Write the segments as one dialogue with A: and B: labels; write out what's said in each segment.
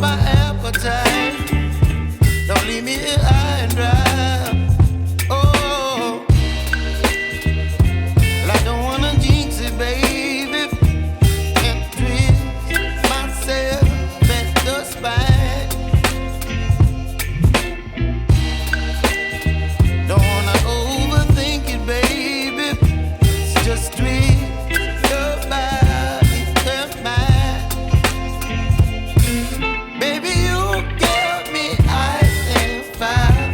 A: my appetite. Don't leave me here high and dry. Oh, well, I don't wanna jinx it, baby, and twist myself at the spine. Don't wanna overthink it, baby. It's just twist your body and mine. Baby, you give me ice and fire.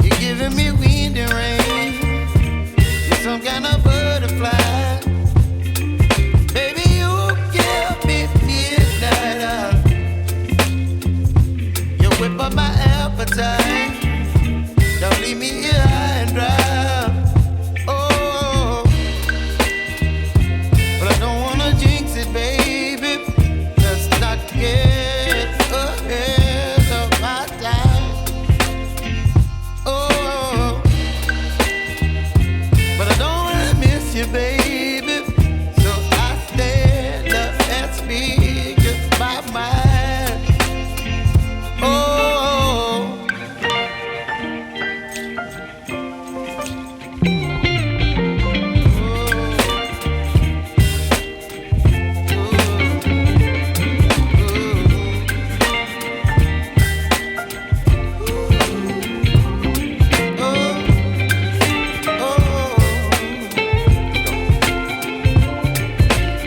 A: You're giving me wind and rain. You're some kind of butterfly. Baby, you give me midnight oil. You whip up my appetite. Don't leave me here high and dry. Oh, but I don't wanna jinx it, baby. Let's not get ahead of my time. Oh, but I don't wanna miss you, baby. So I stand up and speak my mind. Oh.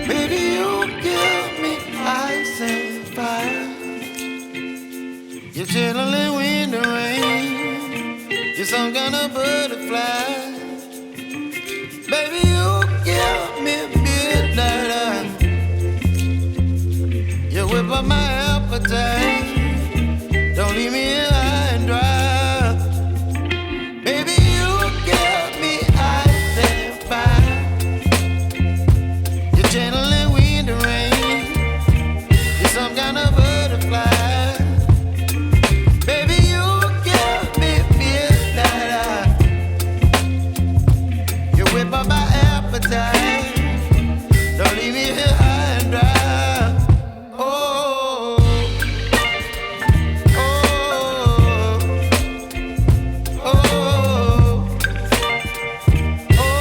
A: Baby, you give me ice and fire. You're chilling wind and rain. You're some kind of butterfly. Baby, you give me midnight oil. You whip up my appetite. Don't leave me here high and dry. Baby, you give me ice and fire. You're channeling wind and rain. You're some kind of butterfly. Baby, you give me midnight oil. You whip up my appetite. Don't leave me here high and dry. Oh, oh, oh, oh,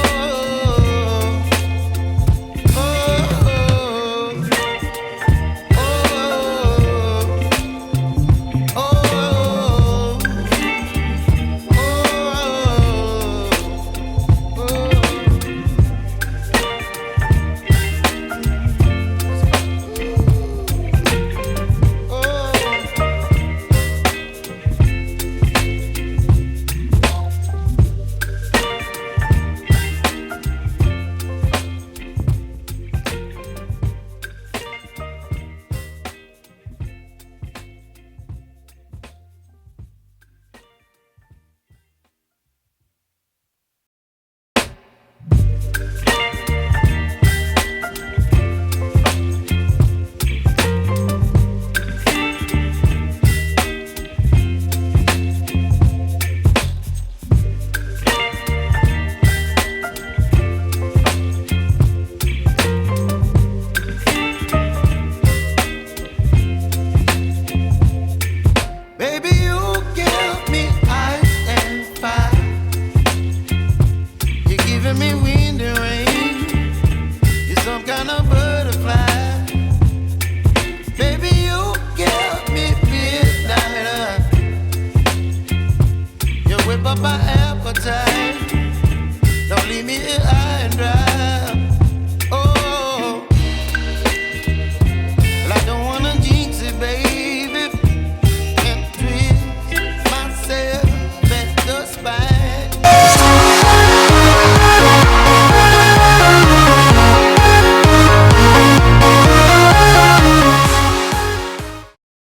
A: baby, you give me ice and fire. You're giving me wind and rain. You're some kind of butterfly. Baby, you give me midnight oil. You whip up my appetite. Don't leave me here high and dry.